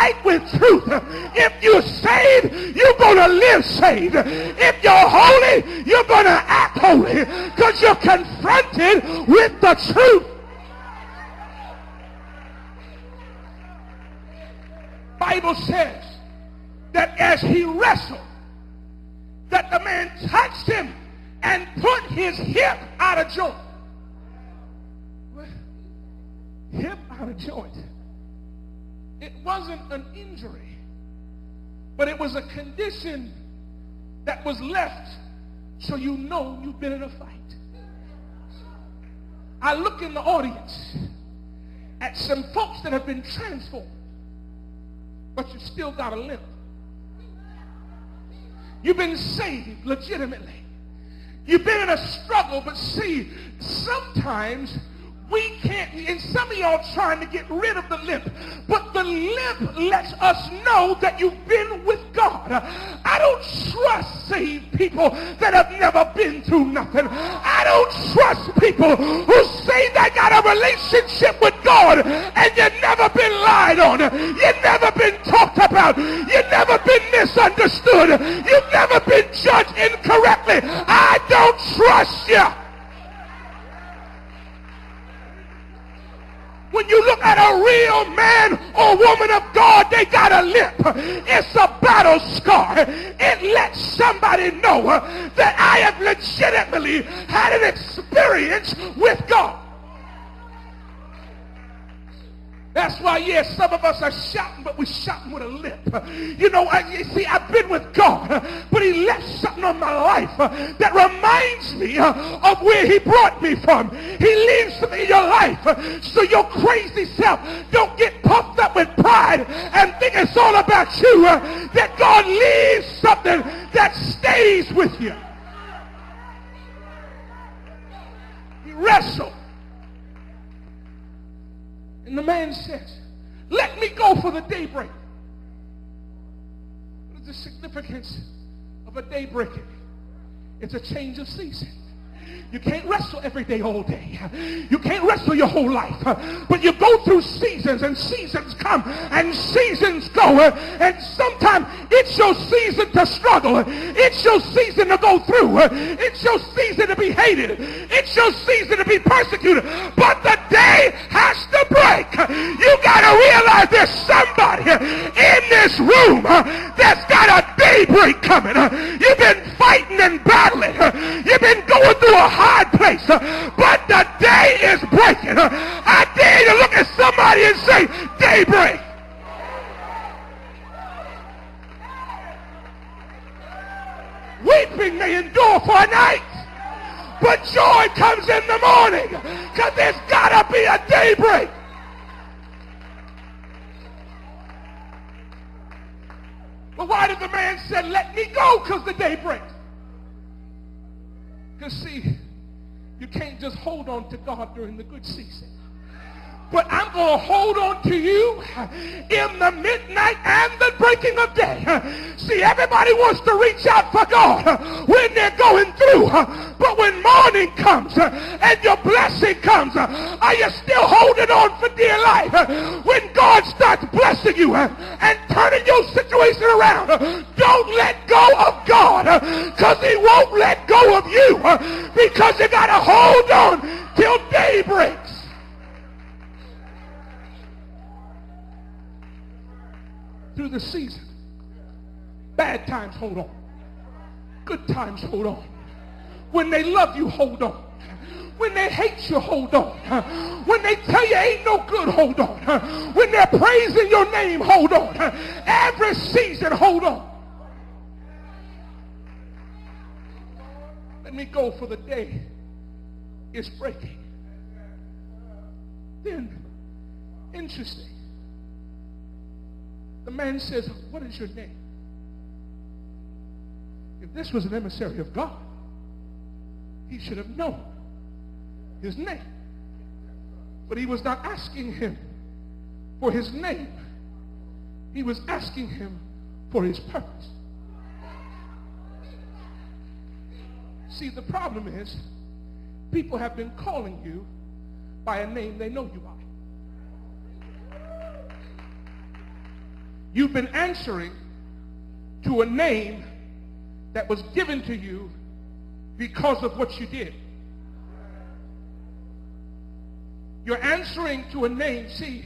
right with truth. If you're saved, you're going to live saved. If you're holy, you're going to act holy because you're confronted with the truth. The Bible says that as he wrestled, that the man touched him and put his hip out of joint. Hip out of joint. It wasn't an injury, but it was a condition that was left so you know you've been in a fight. I look in the audience at some folks that have been transformed, but you still got a limp. You've been saved legitimately. You've been in a struggle, but see, sometimes we can't, and some of y'all trying to get rid of the limp, but the limp lets us know that you've been with God. I don't trust saved people that have never been through nothing. I don't trust people who say they got a relationship with God and you've never been lied on. You've never been talked about. You've never been misunderstood. You've never been judged incorrectly. I don't trust you. When you look at a real man or woman of God, they got a limp. It's a battle scar. It lets somebody know that I have legitimately had an experience with God. That's why, yes, some of us are shouting, but we're shouting with a limp. You know, you see, I've been with God, but he left something on my life that reminds me of where he brought me from. He leaves something in your life so your crazy self don't get puffed up with pride and think it's all about you. That God leaves something that stays with you. He wrestled. And the man says, let me go for the daybreak. What is the significance of a daybreak? It's a change of season. You can't wrestle every day all day. You can't wrestle your whole life. But you go through seasons, and seasons come and seasons go. And sometimes it's your season to struggle. It's your season to go through. It's your season to be hated. It's your season to be persecuted. But the day has to break. You got to realize there's somebody in this room that's got a daybreak coming. You've been fighting and battling. You've been going through a hard place, but the day is breaking. I dare you to look at somebody and say, daybreak. Weeping may endure for a night, but joy comes in the morning, because there's got to be a daybreak. But why did the man say, let me go, because the day breaks? Because see, you can't just hold on to God during the good season. But I'm going to hold on to you in the midnight and the breaking of day. See, everybody wants to reach out for God when they're going through. But when morning comes and your blessing comes, are you still holding on for dear life? When God starts blessing you and turning your situation around, don't let go of God, because he won't let go of you, because you got to hold on till day breaks. Through the season, bad times, hold on. Good times, hold on. When they love you, hold on. When they hate you, hold on. When they tell you ain't no good, hold on. When they're praising your name, hold on. Every season, hold on. Let me go, for the day is breaking. Then, interesting. The man says, what is your name? If this was an emissary of God, he should have known his name. But he was not asking him for his name. He was asking him for his purpose. See, the problem is, people have been calling you by a name they know you by. You've been answering to a name that was given to you because of what you did. You're answering to a name. See,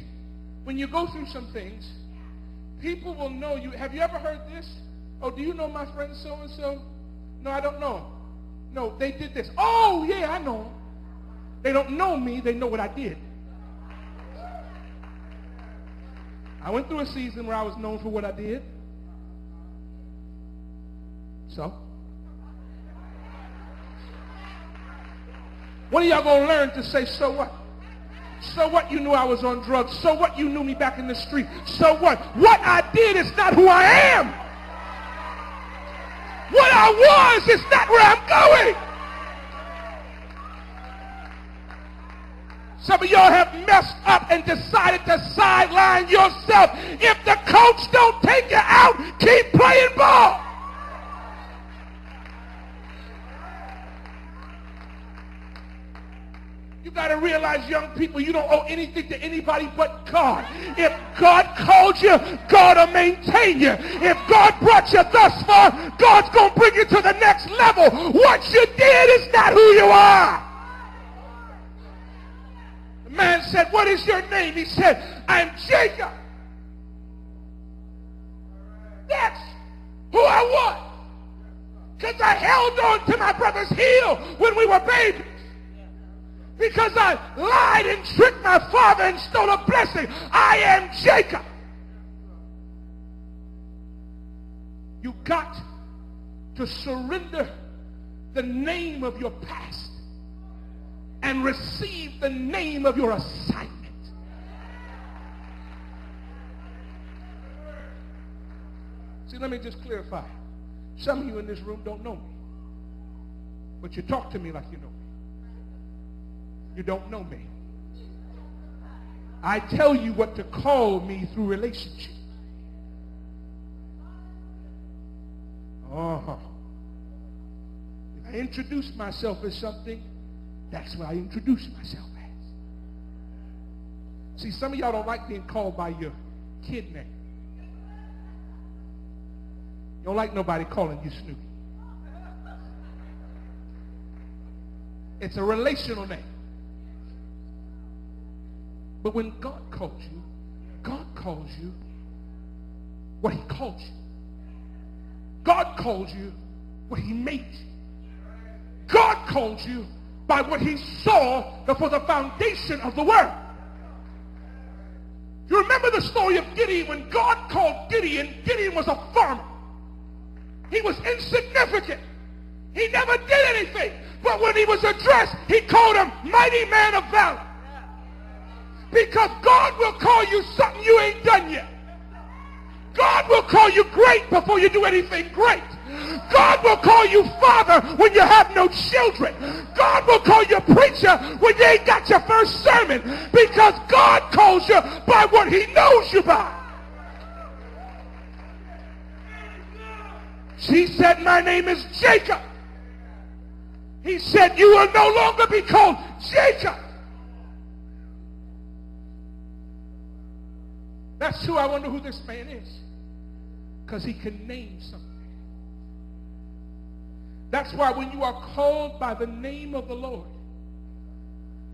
when you go through some things, people will know you. Have you ever heard this? Oh, do you know my friend so-and-so? No, I don't know him. No, they did this. Oh, yeah, I know him. They don't know me. They know what I did. I went through a season where I was known for what I did. So? When are y'all going to learn to say, so what? So what you knew I was on drugs? So what you knew me back in the street? So what? What I did is not who I am. What I was is not where I'm going. Some of y'all have messed up and decided to sideline yourself. If the coach don't take you out, keep playing ball. You got to realize, young people, you don't owe anything to anybody but God. If God called you, God will maintain you. If God brought you thus far, God's going to bring you to the next level. What you did is not who you are. The man said, what is your name? He said, I'm Jacob. That's who I was. Because I held on to my brother's heel when we were babies. Because I lied and tricked my father and stole a blessing. I am Jacob. You got to surrender the name of your past and receive the name of your assignment. See, let me just clarify. Some of you in this room don't know me, but you talk to me like you know me. You don't know me. I tell you what to call me through relationship. If I introduce myself as something, that's what I introduce myself as. See, some of y'all don't like being called by your kid name. You don't like nobody calling you Snoopy. It's a relational name. But when God calls you what he calls you. God calls you what he made you. God calls you by what he saw before the foundation of the world. You remember the story of Gideon. When God called Gideon, Gideon was a farmer. He was insignificant. He never did anything. But when he was addressed, he called him mighty man of valor. Because God will call you something you ain't done yet. God will call you great before you do anything great. God will call you father when you have no children. God will call you preacher when you ain't got your first sermon. Because God calls you by what he knows you by. She said, my name is Jacob. He said, you will no longer be called Jacob. That's who I wonder who this man is. Because he can name something. That's why when you are called by the name of the Lord,